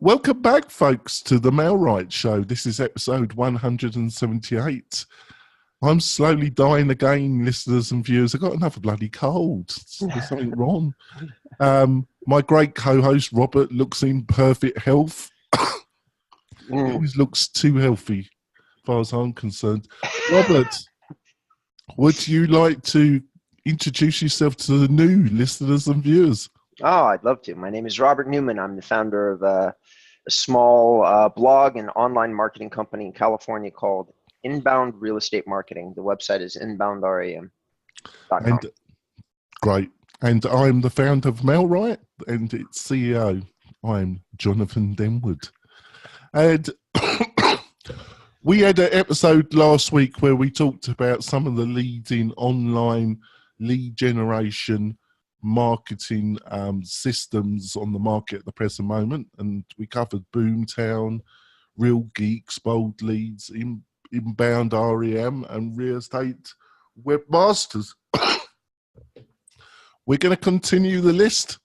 Welcome back, folks, to the Mailrite Show. This is episode 178. I'm slowly dying again, listeners and viewers. I've got another bloody cold. There's something wrong. My great co-host, Robert, looks in perfect health. He always looks too healthy, as far as I'm concerned. Robert, would you like to introduce yourself to the new listeners and viewers? Oh, I'd love to. My name is Robert Newman. I'm the founder of a small blog and online marketing company in California called Inbound Real Estate Marketing. The website is inboundram.com. And great. And I'm the founder of Mailrite and its CEO. I'm Jonathan Denwood. And we had an episode last week where we talked about some of the leading online lead generation marketing systems on the market at the present moment, and we covered Boomtown, Real Geeks, Bold Leads, Inbound REM, and Real Estate Webmasters. We're going to continue the list.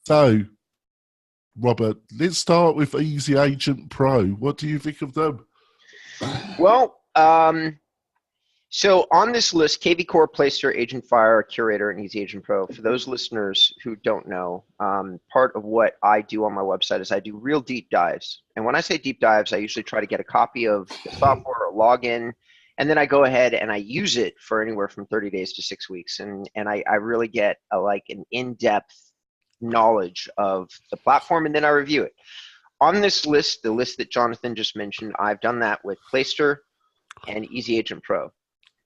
So, Robert, let's start with Easy Agent Pro. What do you think of them? Well, so on this list, KVCore, Placester, AgentFire, Curaytor, and Easy Agent Pro. For those listeners who don't know, part of what I do on my website is I do real deep dives. And when I say deep dives, I usually try to get a copy of the software or login, and then I go ahead and I use it for anywhere from 30 days to 6 weeks. And I really get an in-depth knowledge of the platform, and then I review it. On this list, the list that Jonathan just mentioned, I've done that with Placester and Easy Agent Pro.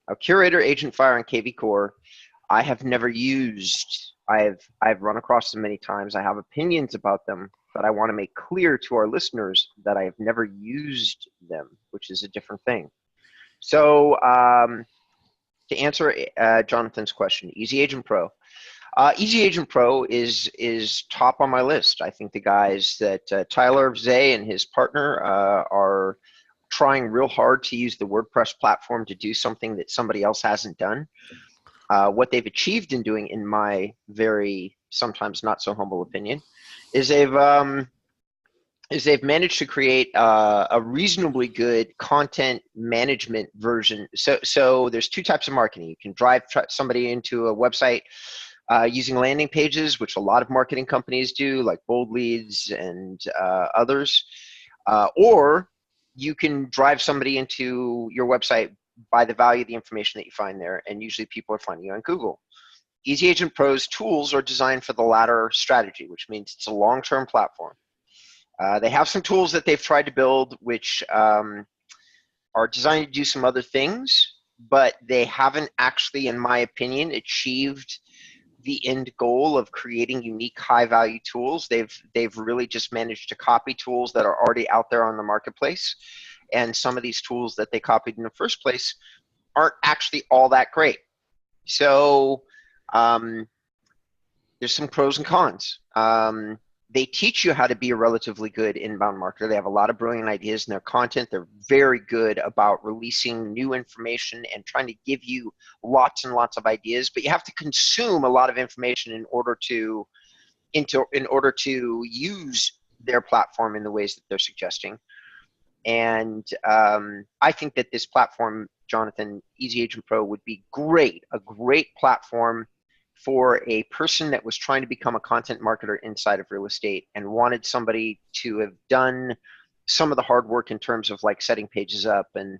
Now, Curaytor, AgentFire, and KVCore, I have never used. I've run across them many times. I have opinions about them, but I want to make clear to our listeners that I have never used them, which is a different thing. So to answer Jonathan's question, Easy Agent Pro. Easy Agent Pro is top on my list. I think the guys that Tyler Zay and his partner are trying real hard to use the WordPress platform to do something that somebody else hasn't done. What they've achieved in doing, in my very sometimes not so humble opinion, is they've managed to create a reasonably good content management version. So there's two types of marketing. You can drive somebody into a website using landing pages, which a lot of marketing companies do, like Bold Leads and others, or you can drive somebody into your website by the value of the information that you find there, and usually people are finding you on Google. Easy Agent Pro's tools are designed for the latter strategy, which means it's a long-term platform. They have some tools that they've tried to build which are designed to do some other things, but they haven't actually, in my opinion, achieved the end goal of creating unique high-value tools. They've really just managed to copy tools that are already out there on the marketplace, and some of these tools that they copied in the first place aren't actually all that great. So there's some pros and cons. They teach you how to be a relatively good inbound marketer. They have a lot of brilliant ideas in their content. They're very good about releasing new information and trying to give you lots and lots of ideas, but you have to consume a lot of information in order to use their platform in the ways that they're suggesting. And I think that this platform, Jonathan, Easy Agent Pro, would be a great platform for a person that was trying to become a content marketer inside of real estate and wanted somebody to have done some of the hard work in terms of like setting pages up and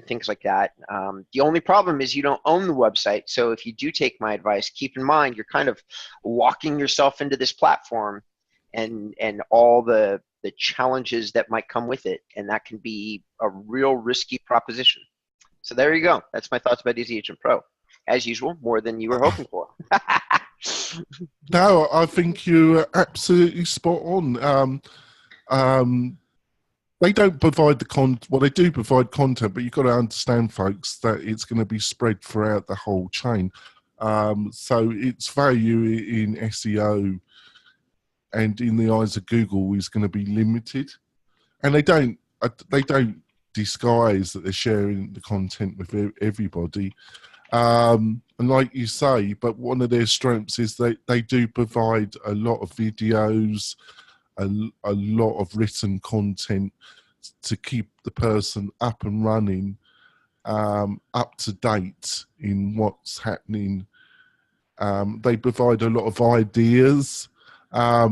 things like that. The only problem is you don't own the website. So if you do take my advice, keep in mind you're kind of locking yourself into this platform and all the challenges that might come with it. And that can be a real risky proposition. So there you go. That's my thoughts about Easy Agent Pro. As usual, more than you were hoping for. No, I think you're absolutely spot on. They don't provide the content. Well, they do provide content, but you've got to understand, folks, that it's going to be spread throughout the whole chain. So its value in SEO and in the eyes of Google is going to be limited. And they don't disguise that they're sharing the content with everybody. And like you say, but one of their strengths is they do provide a lot of videos, a lot of written content to keep the person up and running, up to date in what's happening. They provide a lot of ideas, but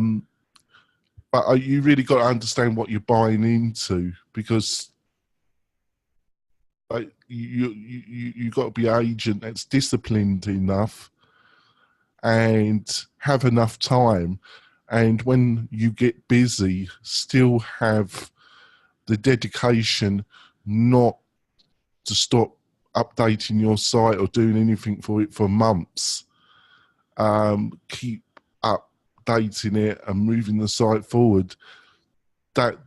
you really got to understand what you're buying into, because you got to be an agent that's disciplined enough and have enough time, and when you get busy, still have the dedication not to stop updating your site or doing anything for it for months. Keep updating it and moving the site forward. That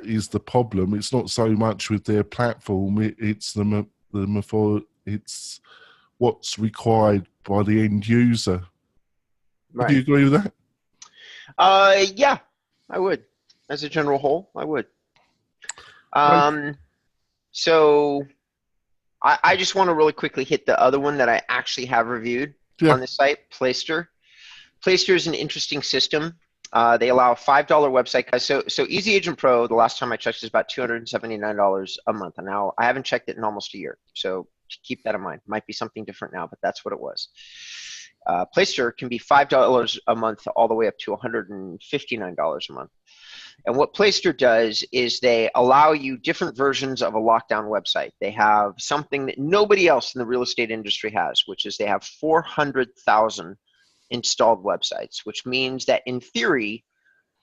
is the problem. It's not so much with their platform. It's it's what's required by the end user. Right. Do you agree with that? Yeah, I would. As a general whole, I would. So I just want to really quickly hit the other one that I actually have reviewed on this site, Placester. Placester is an interesting system. They allow a $5 website. So Easy Agent Pro, the last time I checked, is about $279 a month. And now I haven't checked it in almost a year. So keep that in mind. Might be something different now, but that's what it was. Placester can be $5 a month all the way up to $159 a month. And what Placester does is they allow you different versions of a lockdown website. They have something that nobody else in the real estate industry has, which is they have 400,000 installed websites, which means that in theory,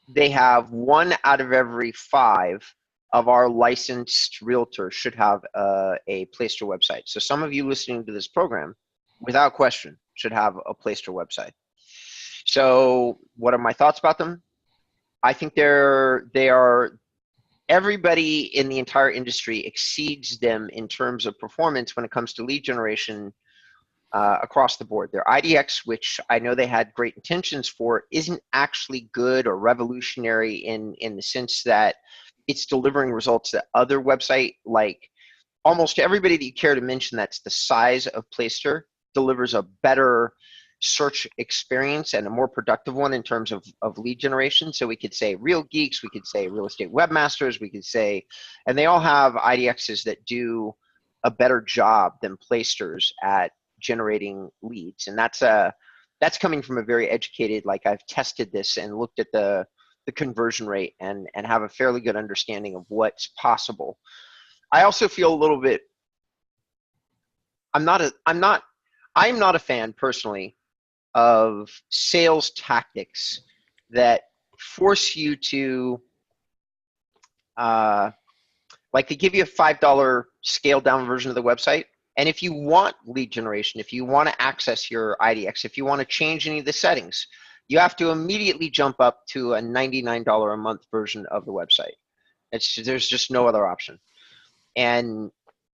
they have 1 out of every 5 of our licensed realtors should have a Placester website. So some of you listening to this program, without question, should have a Placester website. So what are my thoughts about them? I think they are, everybody in the entire industry exceeds them in terms of performance when it comes to lead generation across the board. Their IDX, which I know they had great intentions for, isn't actually good or revolutionary in the sense that it's delivering results that other website, like almost everybody that you care to mention that's the size of Placester, delivers a better search experience and a more productive one in terms of lead generation. So we could say Real Geeks, we could say Real Estate Webmasters, we could say, and they all have IDXs that do a better job than Placester's at generating leads. And that's coming from a very educated, like I've tested this and looked at the conversion rate and have a fairly good understanding of what's possible. I also feel a little bit, I'm not a fan personally of sales tactics that force you to, like they give you a $5 scaled down version of the website. And if you want lead generation, if you want to access your IDX, if you want to change any of the settings, you have to immediately jump up to a $99 a month version of the website. There's just no other option. And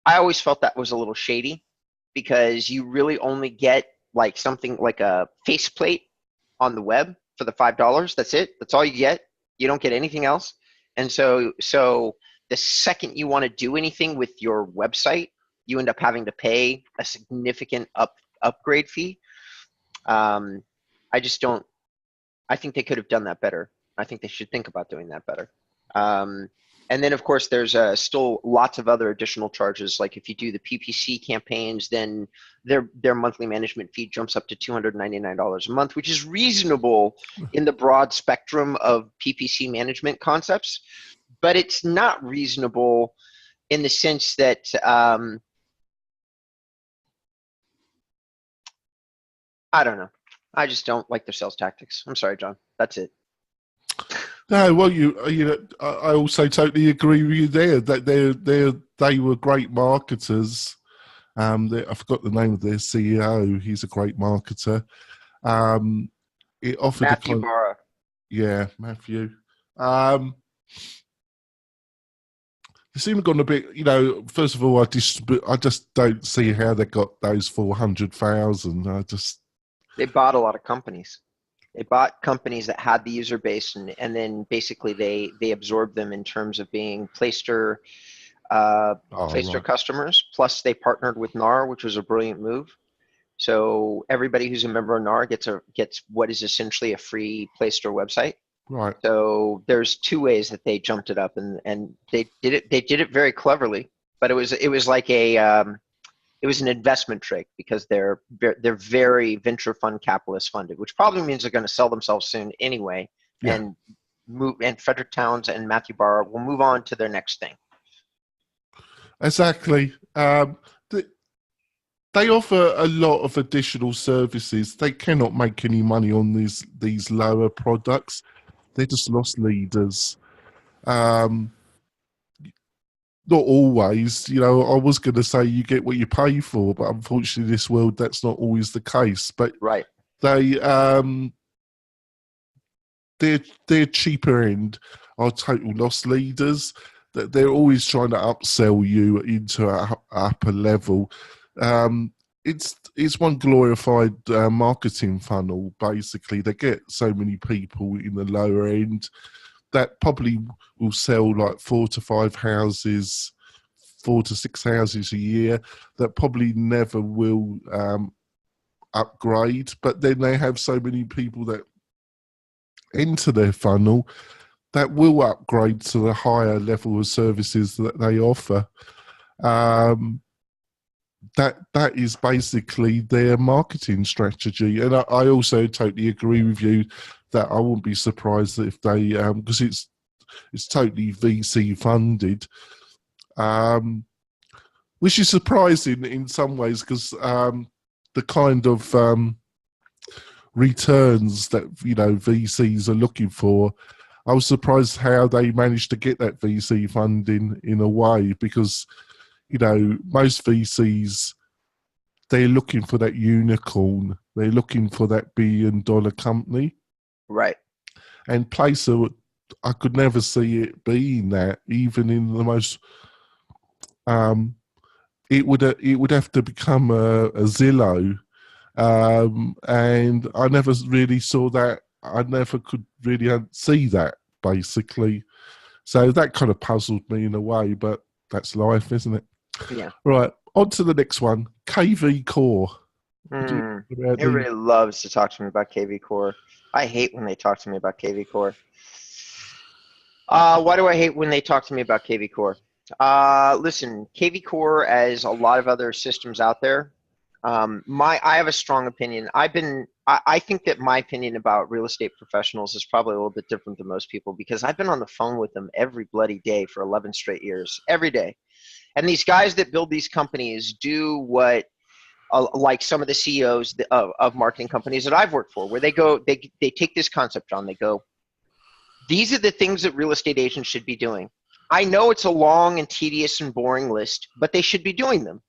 I always felt that was a little shady, because you really only get like something like a faceplate on the web for the $5. That's it. That's all you get. You don't get anything else. And so the second you want to do anything with your website, you end up having to pay a significant upgrade fee. I think they could have done that better. I think they should think about doing that better. And then, of course, there's still lots of other additional charges. Like if you do the PPC campaigns, then their monthly management fee jumps up to $299 a month, which is reasonable in the broad spectrum of PPC management concepts. But it's not reasonable in the sense that I don't know. I just don't like their sales tactics. I'm sorry, John. That's it. No, well, I also totally agree with you there. That they were great marketers. I forgot the name of their CEO. He's a great marketer. It offered Matthew Barra. Yeah, Matthew. They seem to have gone a bit. First of all, I just don't see how they got those 400,000. They bought a lot of companies. They bought companies that had the user base, and then basically they absorbed them in terms of being Placester customers. Plus, they partnered with NAR, which was a brilliant move. So everybody who's a member of NAR gets what is essentially a free Placester website. Right. So there's two ways that they jumped it up, and they did it very cleverly. But it was like it was an investment trick because they're very venture fund capitalist funded, which probably means they're going to sell themselves soon anyway, Yeah. and move. And Frederick Towns and Matthew Barr will move on to their next thing. Exactly. They offer a lot of additional services. They cannot make any money on these lower products. They're just loss leaders. Um, Not always, I was going to say you get what you pay for, but unfortunately, in this world, that's not always the case. But Right. they, their cheaper end are total loss leaders. That they're always trying to upsell you into a upper level. It's one glorified marketing funnel. Basically, they get so many people in the lower end that probably will sell like 4 to 5 houses, 4 to 6 houses a year. That probably never will upgrade. But then they have so many people that enter their funnel that will upgrade to the higher level of services that they offer. That is basically their marketing strategy. And I also totally agree with you that I wouldn't be surprised if they, because it's totally VC funded, which is surprising in some ways because the kind of returns that VCs are looking for. I was surprised how they managed to get that VC funding in a way because most VCs, they're looking for that unicorn. They're looking for that billion-dollar company. Right. And Placer, I could never see it being that, even in the most. It would have to become a Zillow, and I never really saw that. I never could really see that, basically. So that kind of puzzled me in a way, but that's life, isn't it? Yeah. Right, on to the next one. KVCore. Everybody loves to talk to me about KVCore. I hate when they talk to me about KVCore. Why do I hate when they talk to me about KVCore? Listen, KVCore, as a lot of other systems out there, I have a strong opinion. I think that my opinion about real estate professionals is probably a little bit different than most people because I've been on the phone with them every bloody day for 11 straight years, every day. And these guys that build these companies do what, like some of the CEOs of marketing companies that I've worked for, where they take this concept on, they go, these are the things that real estate agents should be doing. I know it's a long and tedious and boring list, but they should be doing them.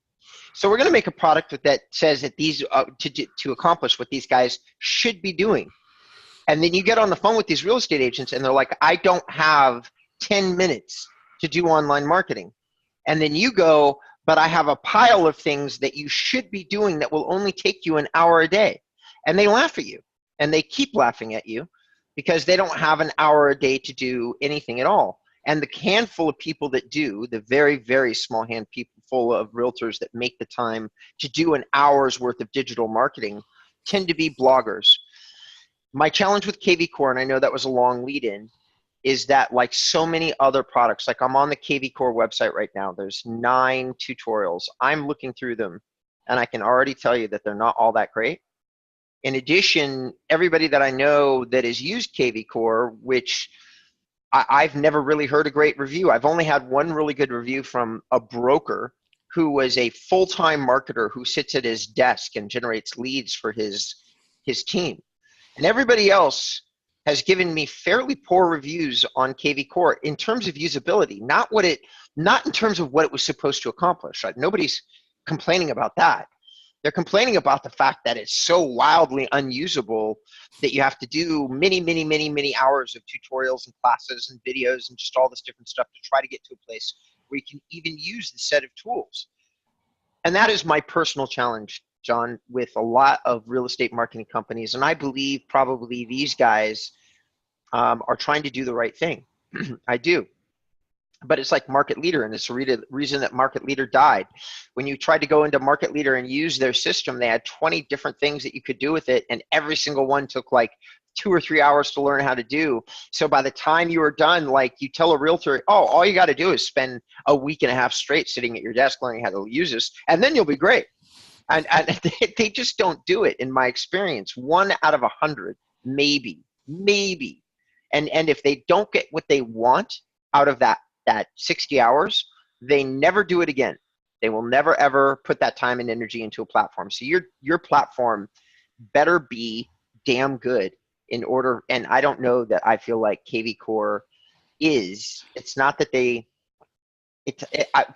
So we're going to make a product that says that these to accomplish what these guys should be doing. And then you get on the phone with these real estate agents and they're like, I don't have 10 minutes to do online marketing. And then you go, but I have a pile of things that you should be doing that will only take you an hour a day. And they laugh at you and they keep laughing at you because they don't have an hour a day to do anything at all. And the handful of people that do, the very, very small handful of realtors that make the time to do an hour's worth of digital marketing tend to be bloggers. My challenge with KVCore, and I know that was a long lead in, is that like so many other products, like I'm on the KVCore website right now, there's 9 tutorials. I'm looking through them and I can already tell you that they're not all that great. In addition, everybody that I know that has used KVCore, which I've never really heard a great review. I've only had one really good review from a broker who was a full-time marketer who sits at his desk and generates leads for his team. And everybody else has given me fairly poor reviews on KVCore in terms of usability, not in terms of what it was supposed to accomplish. Right? Nobody's complaining about that. They're complaining about the fact that it's so wildly unusable that you have to do many, many, many, many hours of tutorials and classes and videos and just all this different stuff to try to get to a place where you can even use the set of tools. And that is my personal challenge, John, with a lot of real estate marketing companies. And I believe probably these guys are trying to do the right thing. I do. But it's like Market Leader, and it's the reason that Market Leader died. When you tried to go into Market Leader and use their system, they had 20 different things that you could do with it, and every single one took like 2 or 3 hours to learn how to do. So by the time you are done, like you tell a realtor, oh, all you got to do is spend a week and a half straight sitting at your desk learning how to use this, and then you'll be great. And they just don't do it in my experience. 1 out of 100, maybe. And if they don't get what they want out of that 60 hours, they never do it again. They will never, ever put that time and energy into a platform. So your platform better be damn good in order. And I don't know that I feel like KVCore is. It's not that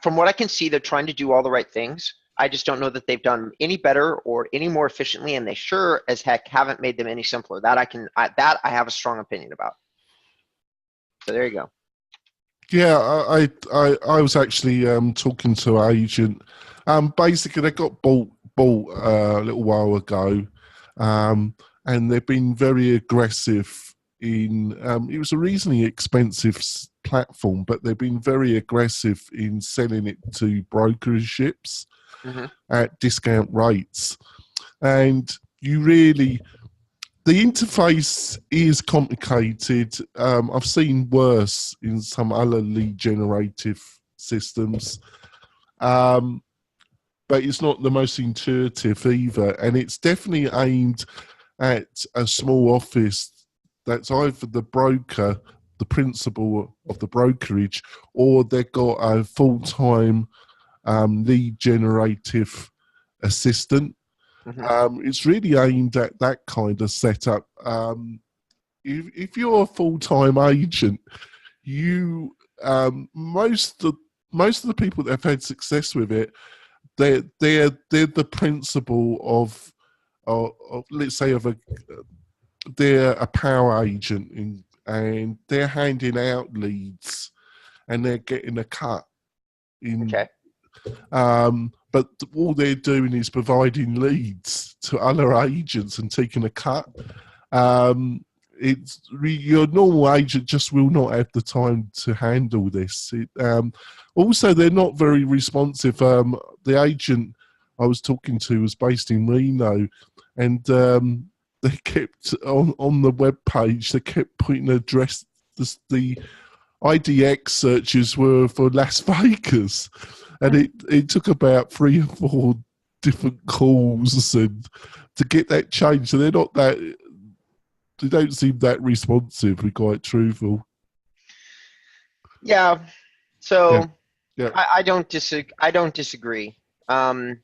from what I can see, they're trying to do all the right things. I just don't know that they've done any better or any more efficiently, and they sure as heck haven't made them any simpler. That I have a strong opinion about. So there you go. Yeah, I was actually talking to an agent. Basically, they got bought a little while ago, and they've been very aggressive in. It was a reasonably expensive platform, but they've been very aggressive in selling it to brokerships at discount rates, and you really. The interface is complicated. I've seen worse in some other lead generative systems, but it's not the most intuitive either. And it's definitely aimed at a small office that's either the broker, the principal of the brokerage, or they've got a full-time lead generative assistant. It's really aimed at that kind of setup. If you're a full-time agent, you most of the people that have had success with it, they're the principal of let's say they're a power agent and they're handing out leads and they're getting a cut in. Okay. But all they're doing is providing leads to other agents and taking a cut. Your normal agent just will not have the time to handle this. Also, they're not very responsive. The agent I was talking to was based in Reno, and they kept on the web page. They kept putting address. The IDX searches were for Las Vegas. And it took about 3 or 4 different calls and to get that changed. So they don't seem that responsive, to be quite truthful. Yeah. So yeah. I don't disagree. And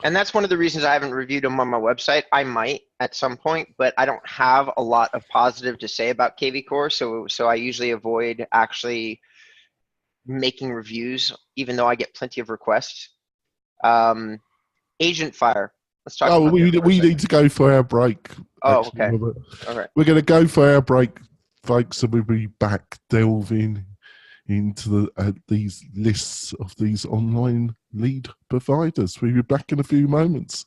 that's one of the reasons I haven't reviewed them on my website. I might at some point, but I don't have a lot of positive to say about KVCore. So I usually avoid actually making reviews, even though I get plenty of requests. AgentFire. Let's talk. Oh, we need to go for our break. Oh, okay. All right. We're going to go for our break, folks, and we'll be back delving into these lists of these online lead providers. We'll be back in a few moments.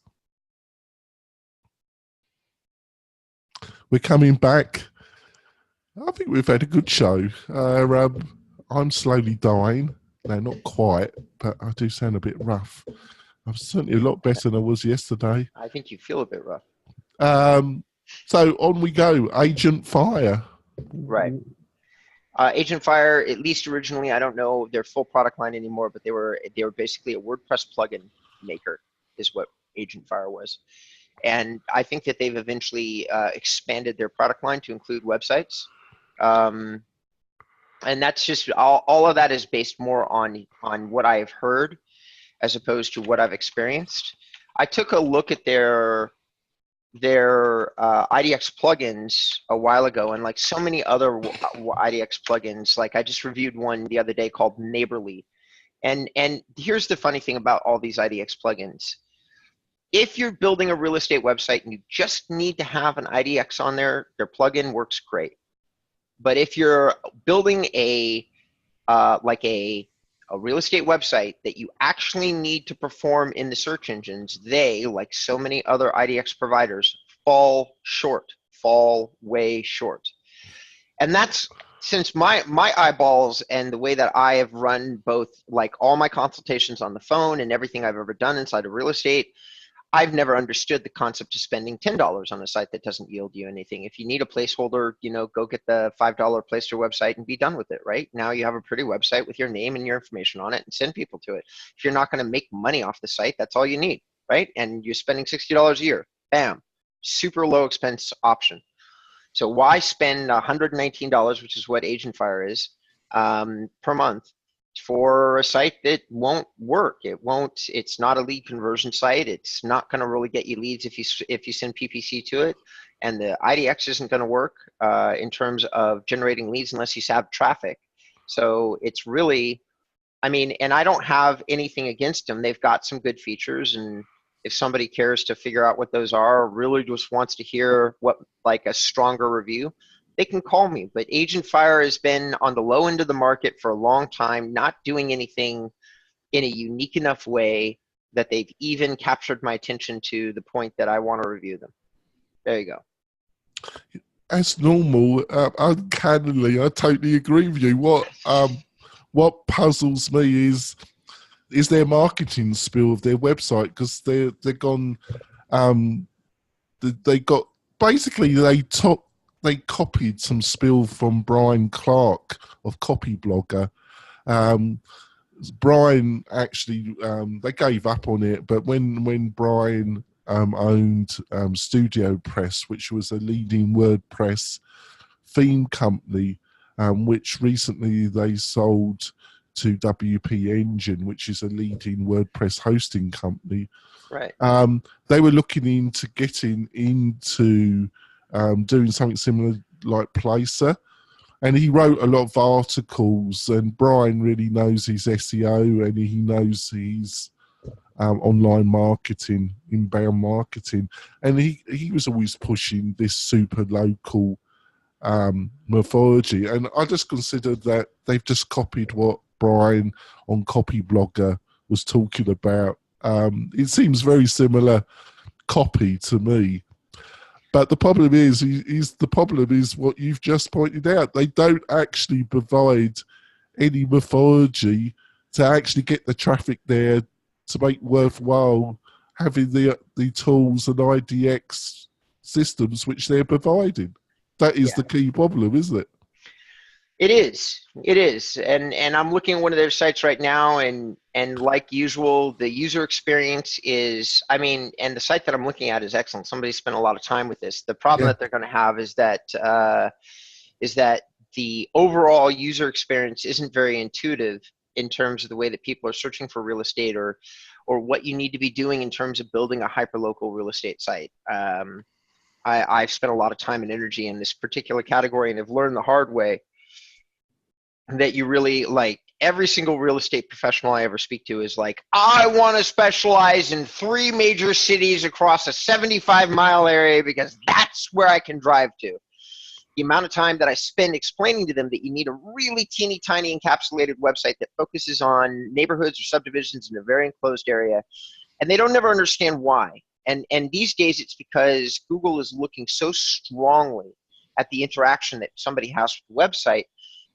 We're coming back. I think we've had a good show. I'm slowly dying. No, not quite, but I do sound a bit rough. I'm certainly a lot better than I was yesterday. I think you feel a bit rough. So on we go. AgentFire. Right. AgentFire, at least originally, I don't know their full product line anymore, but they were basically a WordPress plugin maker is what AgentFire was. And I think that they've eventually expanded their product line to include websites. And that's just all of that is based more on what I have heard as opposed to what I've experienced. I took a look at their IDX plugins a while ago, and like so many other IDX plugins, like I just reviewed one the other day called Neighborly. And here's the funny thing about all these IDX plugins. If you're building a real estate website and you just need to have an IDX on there, their plugin works great. But if you're building a real estate website that you actually need to perform in the search engines, they, like so many other IDX providers, fall way short. And that's since my eyeballs and the way that I have run both like all my consultations on the phone and everything I've ever done inside of real estate, I've never understood the concept of spending $10 on a site that doesn't yield you anything. If you need a placeholder, go get the $5 Placester website and be done with it, right? Now you have a pretty website with your name and your information on it, and send people to it. If you're not going to make money off the site, that's all you need, right? And you're spending $60 a year. Bam. Super low expense option. So why spend $119, which is what AgentFire is, per month for a site that won't work? It's not a lead conversion site. It's not going to really get you leads if you send PPC to it. And the IDX isn't going to work in terms of generating leads unless you have traffic. So it's really, and I don't have anything against them. They've got some good features, and if somebody cares to figure out what those are, or really just wants to hear a stronger review, they can call me. But AgentFire has been on the low end of the market for a long time, not doing anything in a unique enough way that they've even captured my attention to the point that I want to review them. There you go. As normal, uncannily, I totally agree with you. What puzzles me is their marketing spiel of their website, because they're gone. They got basically they copied some spiel from Brian Clark of Copyblogger. Brian actually they gave up on it, but when Brian owned Studio Press, which was a leading WordPress theme company, which recently they sold to WP Engine, which is a leading WordPress hosting company. Right. They were looking into getting into doing something similar like Placester, and he wrote a lot of articles, and Brian really knows his SEO, and he knows his online marketing, inbound marketing, and he was always pushing this super local mythology, and I just considered that they've just copied what Brian on Copyblogger was talking about. It seems very similar copy to me. But the problem is what you've just pointed out. They don't actually provide any mythology to actually get the traffic there to make worthwhile having the tools and IDX systems which they're providing. That is the key problem, isn't it? It is. And I'm looking at one of their sites right now, and like usual, the user experience is, and the site that I'm looking at is excellent. Somebody spent a lot of time with this. The problem that they're going to have is that the overall user experience isn't very intuitive in terms of the way that people are searching for real estate, or what you need to be doing in terms of building a hyperlocal real estate site. I've spent a lot of time and energy in this particular category, and have learned the hard way that you really, like, every single real estate professional I ever speak to is like, I want to specialize in 3 major cities across a 75-mile area because that's where I can drive to. The amount of time that I spend explaining to them that you need a really teeny tiny encapsulated website that focuses on neighborhoods or subdivisions in a very enclosed area, and they don't never understand why. And these days it's because Google is looking so strongly at the interaction that somebody has with the website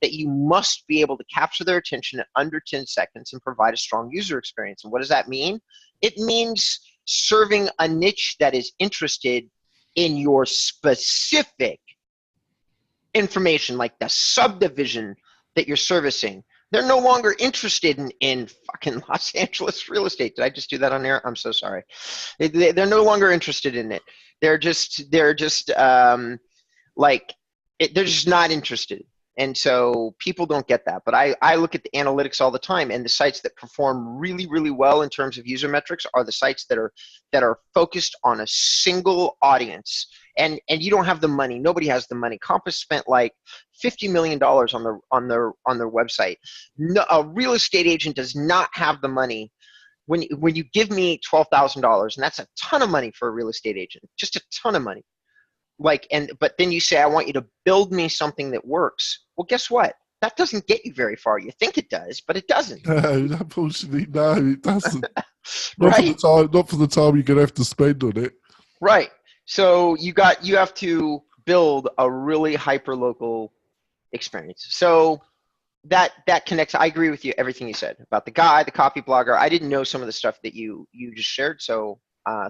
that you must be able to capture their attention in under 10 seconds and provide a strong user experience. And what does that mean? It means serving a niche that is interested in your specific information, like the subdivision that you're servicing. They're no longer interested in fucking Los Angeles real estate. Did I just do that on air? I'm so sorry. They're no longer interested in it. They're just they're just not interested. And so people don't get that. But I look at the analytics all the time, and the sites that perform really, really well in terms of user metrics are the sites that are focused on a single audience. And you don't have the money. Nobody has the money. Compass spent like $50 million on their website. No, a real estate agent does not have the money. When you give me $12,000, and that's a ton of money for a real estate agent, just a ton of money. But then you say, I want you to build me something that works. Well, guess what? That doesn't get you very far. You think it does, but it doesn't. No, unfortunately, no, it doesn't. Right? Not for the time you're going to have to spend on it. Right. So you have to build a really hyper-local experience. So that connects. I agree with you, everything you said about the guy, the copy blogger. I didn't know some of the stuff that you just shared. So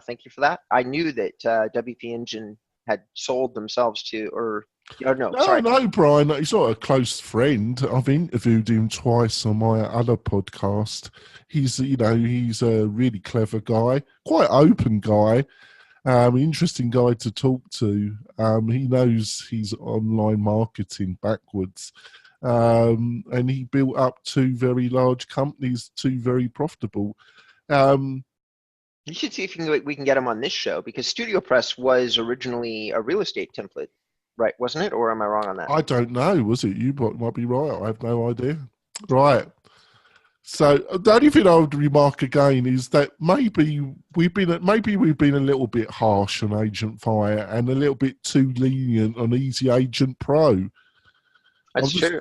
Thank you for that. I knew that WP Engine had sold themselves to, or no, No, sorry. no, Brian. He's not a close friend. I've interviewed him twice on my other podcast. He's a really clever guy, quite open guy, interesting guy to talk to. He knows his online marketing backwards, and he built up two very large companies, two very profitable. You should see if we can get him on this show, because Studio Press was originally a real estate template, right? Wasn't it? Or am I wrong on that? I don't know. Was it you? Might be right. I have no idea. Right. So the only thing I would remark again is that maybe we've been a little bit harsh on AgentFire and a little bit too lenient on Easy Agent Pro. That's true.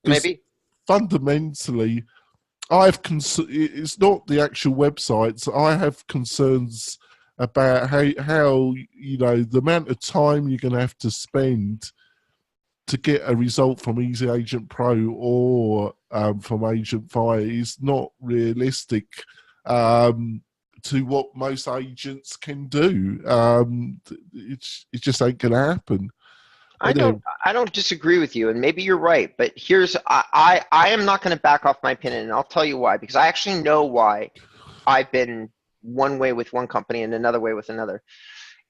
Maybe. Fundamentally, it's not the actual websites. I have concerns about how the amount of time you're going to have to spend to get a result from Easy Agent Pro or from AgentFire is not realistic to what most agents can do. It just ain't going to happen. I don't disagree with you, and maybe you're right, but I am not going to back off my opinion, and I'll tell you why, because I actually know why I've been one way with one company and another way with another.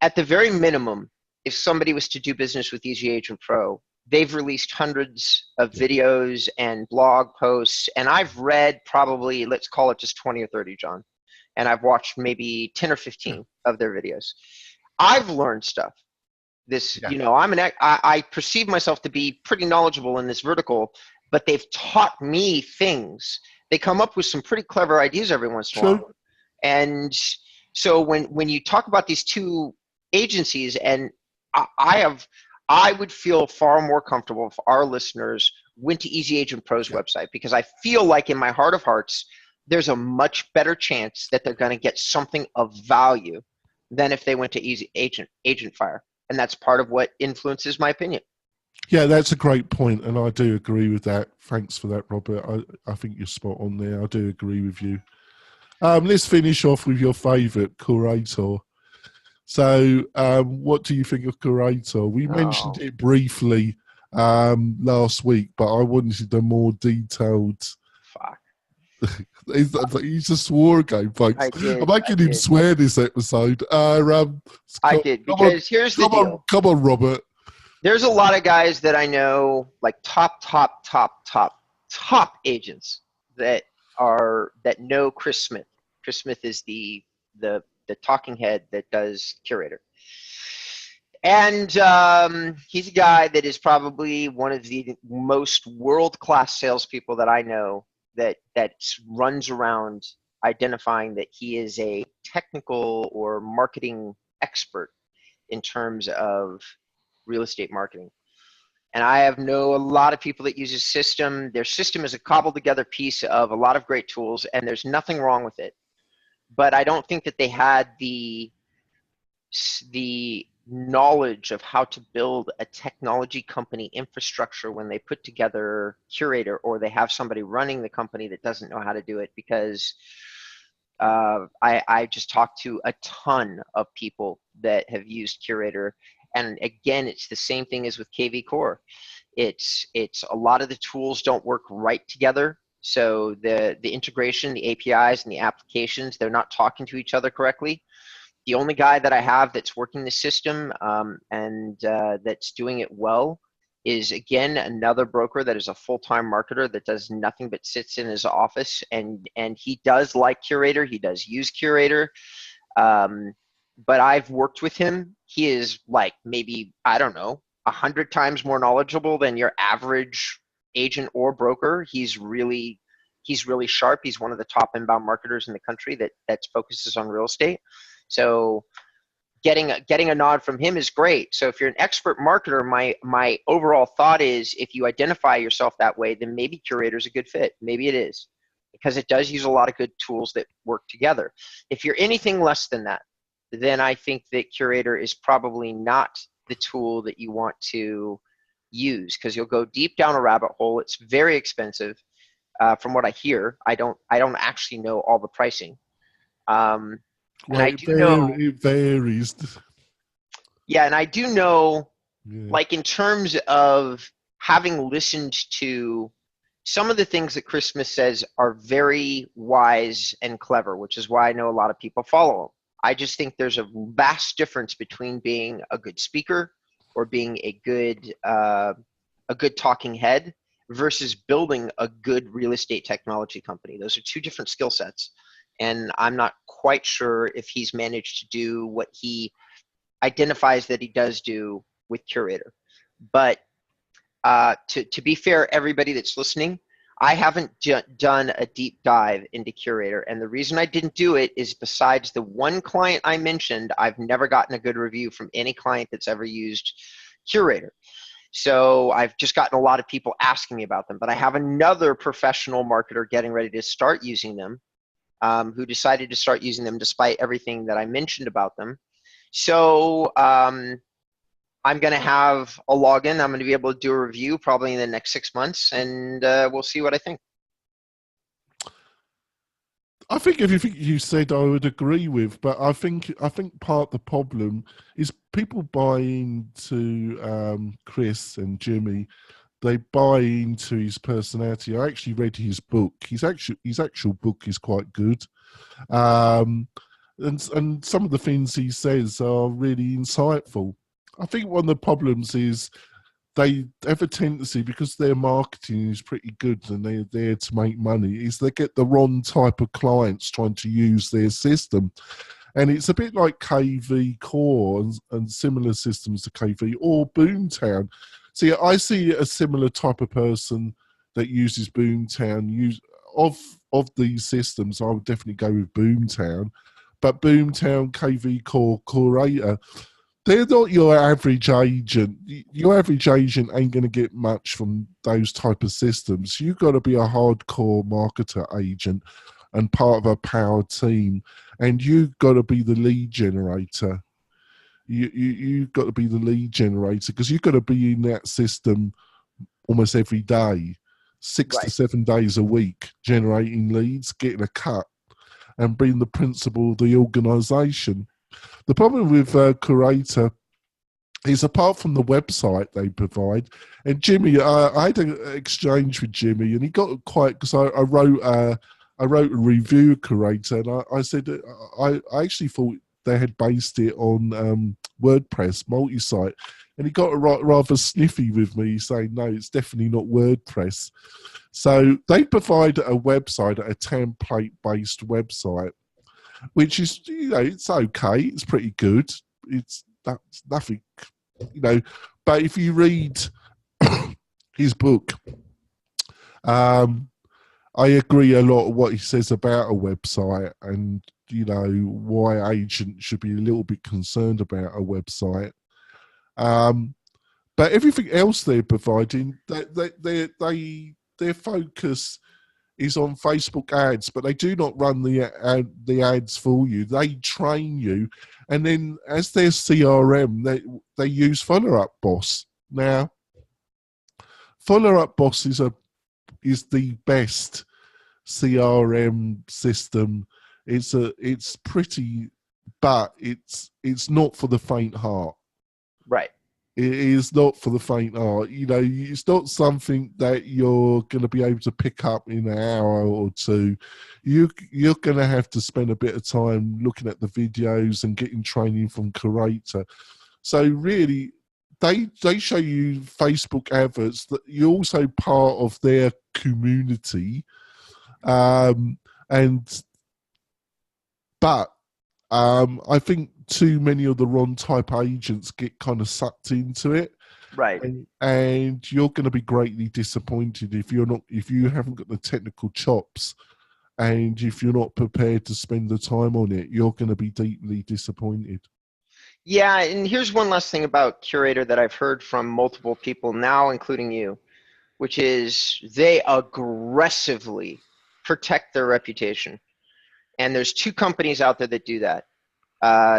At the very minimum, if somebody was to do business with Easy Agent Pro, they've released hundreds of videos and blog posts, and I've read probably, let's call it just 20 or 30, John, and I've watched maybe 10 or 15 of their videos. I've learned stuff. I perceive myself to be pretty knowledgeable in this vertical, but they've taught me things. They come up with some pretty clever ideas every once in a while. And so when you talk about these two agencies, and I would feel far more comfortable if our listeners went to Easy Agent Pro's website, because I feel like in my heart of hearts, there's a much better chance that they're going to get something of value than if they went to Easy AgentFire. And that's part of what influences my opinion. Yeah, that's a great point, and I do agree with that. Thanks for that, Robert. I think you're spot on there. I do agree with you. Let's finish off with your favourite, Curaytor. So, what do you think of Curaytor? We mentioned it briefly last week, but I wanted a more detailed. Fuck. He's a swore again, folks. I'm making him swear this episode. I did, because here's the deal. Come on, Robert. There's a lot of guys that I know, like top agents that know Chris Smith. Chris Smith is the talking head that does Curaytor. And he's a guy that is probably one of the most world-class salespeople that I know, that runs around identifying that he is a technical or marketing expert in terms of real estate marketing. And I know a lot of people that use his system. Their system is a cobbled together piece of a lot of great tools, and there's nothing wrong with it. But I don't think that they had the knowledge of how to build a technology company infrastructure when they put together Curaytor, or they have somebody running the company that doesn't know how to do it. Because I just talked to a ton of people that have used Curaytor, and again, it's the same thing as with KVCore. It's a lot of the tools don't work right together. So the integration, the APIs, and the applications, they're not talking to each other correctly. The only guy that I have that's working the system and that's doing it well is, again, another broker that is a full-time marketer that does nothing but sits in his office, and he does like Curaytor. He does use Curaytor, but I've worked with him. He is like maybe, I don't know, 100 times more knowledgeable than your average agent or broker. He's really sharp. He's one of the top inbound marketers in the country that focuses on real estate. So getting a nod from him is great. So if you're an expert marketer, my overall thought is, if you identify yourself that way, then maybe Curaytor is a good fit. Maybe it is, because it does use a lot of good tools that work together. If you're anything less than that, then I think that Curaytor is probably not the tool that you want to use, because you'll go deep down a rabbit hole. It's very expensive. From what I hear, I don't actually know all the pricing. And Well, I do know, it varies. yeah, and I do know, Yeah. like in terms of having listened to some of the things that Chris Smith says are very wise and clever, which is why I know a lot of people follow him. I just think there's a vast difference between being a good speaker or being a good talking head versus building a good real estate technology company. Those are two different skill sets. And I'm not quite sure if he's managed to do what he identifies that he does do with Curaytor. But to be fair, everybody that's listening, I haven't done a deep dive into Curaytor. And the reason I didn't do it is besides the one client I mentioned, I've never gotten a good review from any client that's ever used Curaytor. So I've just gotten a lot of people asking me about them. But I have another professional marketer getting ready to start using them, who decided to start using them despite everything that I mentioned about them. So I'm going to have a login. I'm going to be able to do a review probably in the next 6 months, and we'll see what I think. I think everything you said I would agree with, but I think part of the problem is people buy into Chris and Jimmy. They buy into his personality. I actually read his book. His actual book is quite good, and some of the things he says are really insightful. I think one of the problems is they have a tendency, because their marketing is pretty good and they're there to make money, is they get the wrong type of clients trying to use their system. And it's a bit like KVCore and similar systems to KV or Boomtown. See, I see a similar type of person that uses Boomtown. Of these systems, I would definitely go with Boomtown. But Boomtown, KVCore, Curaytor, they're not your average agent. Your average agent ain't going to get much from those type of systems. You've got to be a hardcore marketer agent and part of a power team, and you've got to be the lead generator. You've got to be the lead generator because you've got to be in that system almost every day, 6 to 7 days a week, generating leads, getting a cut, and being the principal of the organisation. The problem with Curaytor is, apart from the website they provide, and Jimmy, I had an exchange with Jimmy, and he got quite, because I wrote a review of Curaytor, and I said I actually thought they had based it on WordPress multi-site, and he got rather sniffy with me, saying no, it's definitely not WordPress. So they provide a website, a template-based website, which is, it's okay, it's pretty good. That's nothing, but if you read his book, I agree a lot of what he says about a website, and why agents should be a little bit concerned about a website. But everything else they're providing, their focus is on Facebook ads, but they do not run the ads for you. They train you, and then as their CRM, they use Follow Up Boss. Now, Follow Up Boss is the best CRM system. It's pretty, but it's not for the faint heart. Right. It is not for the faint heart. It's not something that you're going to be able to pick up in an hour or two. You're going to have to spend a bit of time looking at the videos and getting training from Curaytor. So really, they show you Facebook adverts that you're also part of their community, but I think too many of the wrong type agents get kind of sucked into it, Right. and you're going to be greatly disappointed if you haven't got the technical chops, and if you're not prepared to spend the time on it. You're going to be deeply disappointed. Yeah, and here's one last thing about Curaytor that I've heard from multiple people now, including you, which is they aggressively protect their reputation. And there's two companies out there that do that.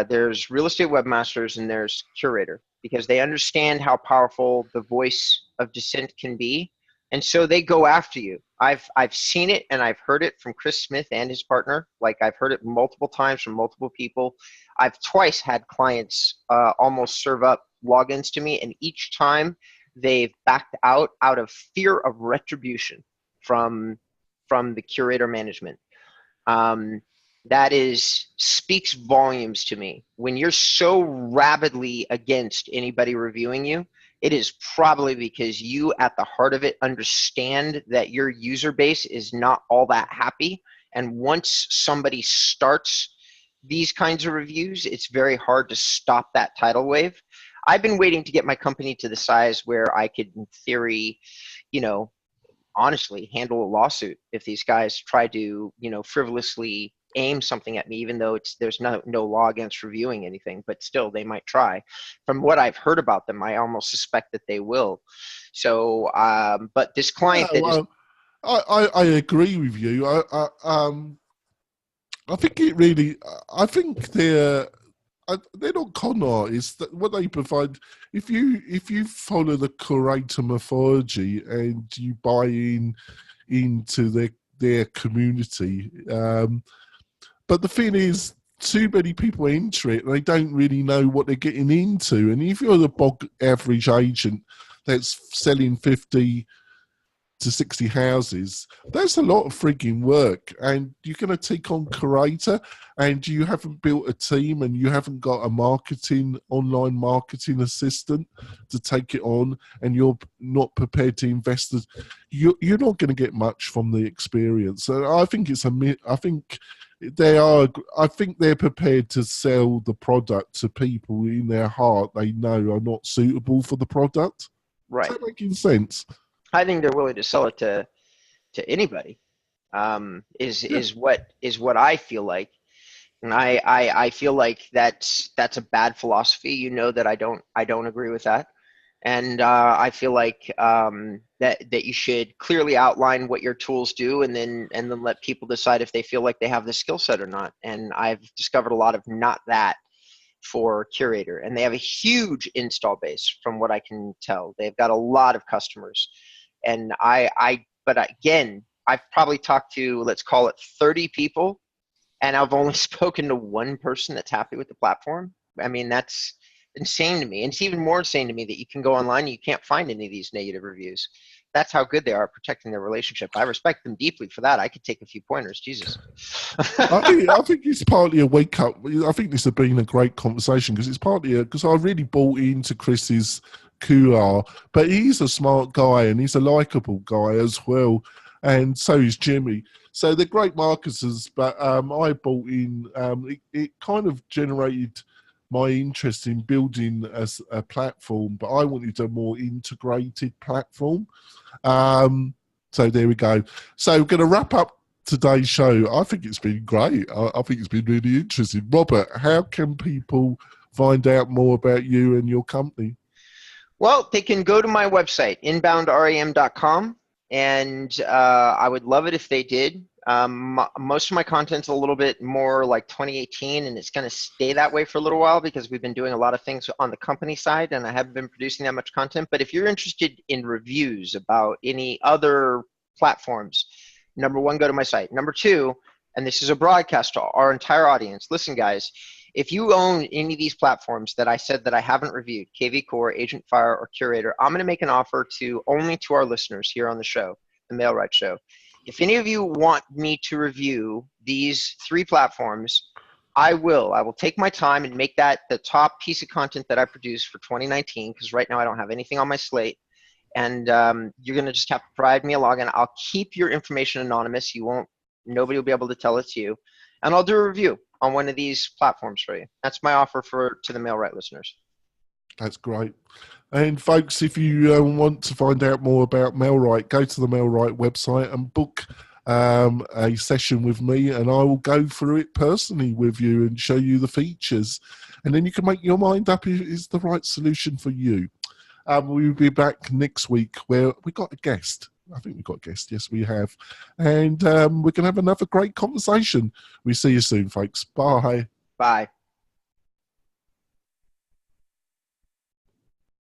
There's Real Estate Webmasters and there's Curaytor, because they understand how powerful the voice of dissent can be. And so they go after you. I've seen it and I've heard it from Chris Smith and his partner. Like I've heard it multiple times from multiple people. I've twice had clients almost serve up logins to me, and each time they've backed out of fear of retribution from the Curaytor management. That speaks volumes to me. When you're so rabidly against anybody reviewing you, it is probably because you, at the heart of it, understand that your user base is not all that happy. And once somebody starts these kinds of reviews, it's very hard to stop that tidal wave. I've been waiting to get my company to the size where I could, in theory, honestly, handle a lawsuit if these guys try to, frivolously aim something at me, even though there's no law against reviewing anything, but still they might try. From what I've heard about them, I almost suspect that they will. So, but this client I agree with you. I think it really. I think they're not con artists. That what they provide. If you follow the Curaytor mythology and you buy into their community, but the thing is, too many people enter it and they don't really know what they're getting into. And if you're the bog average agent that's selling 50 to 60 houses, that's a lot of frigging work, and you're going to take on Curaytor and you haven't built a team and you haven't got a online marketing assistant to take it on, and you're not prepared to invest. You're not going to get much from the experience. So I think I think they're prepared to sell the product to people in their heart they know are not suitable for the product. Right. Is that making sense? I think they're willing to sell it to anybody. Is what I feel like, and I feel like that's a bad philosophy. That I don't agree with that, and I feel like that you should clearly outline what your tools do, and then let people decide if they feel like they have the skill set or not. And I've discovered a lot of not that for Curaytor, and they have a huge install base from what I can tell. They've got a lot of customers. And but again, I've probably talked to, let's call it 30 people, and I've only spoken to one person that's happy with the platform. I mean, that's insane to me. And it's even more insane to me that you can go online and you can't find any of these negative reviews. That's how good they are at protecting their relationship. I respect them deeply for that. I could take a few pointers. Jesus. I think it's partly a wake up. I think this has been a great conversation because it's partly because I really bought into Chris's QR, but he's a smart guy and he's a likable guy as well, and so is Jimmy. So they're great marketers, but I bought in. It kind of generated my interest in building a platform, but I wanted a more integrated platform. So there we go. So we're going to wrap up today's show. I think it's been great. I think it's been really interesting. Robert, how can people find out more about you and your company? Well, they can go to my website, inboundram.com, and I would love it if they did. Most of my content's a little bit more like 2018, and it's going to stay that way for a little while because we've been doing a lot of things on the company side, and I haven't been producing that much content. But if you're interested in reviews about any other platforms, number one, go to my site. Number two, and this is a broadcast to our entire audience, listen, guys, if you own any of these platforms that I said that I haven't reviewed, KVCore, AgentFire, or Curaytor, I'm going to make an offer only to our listeners here on the show, the Mailrite Show. If any of you want me to review these 3 platforms, I will. I will take my time and make that the top piece of content that I produce for 2019, because right now I don't have anything on my slate. And you're going to just have to provide me a login. I'll keep your information anonymous. Nobody will be able to tell it's you. And I'll do a review on one of these platforms for you. That's my offer to the Mailrite listeners. That's great. And folks, if you want to find out more about Mailrite, go to the Mailrite website and book a session with me, and I will go through it personally with you and show you the features. And then you can make your mind up if it's the right solution for you. We'll be back next week where we got a guest. I think we've got a guest. Yes, we have. And we're going to have another great conversation. We see you soon, folks. Bye. Bye.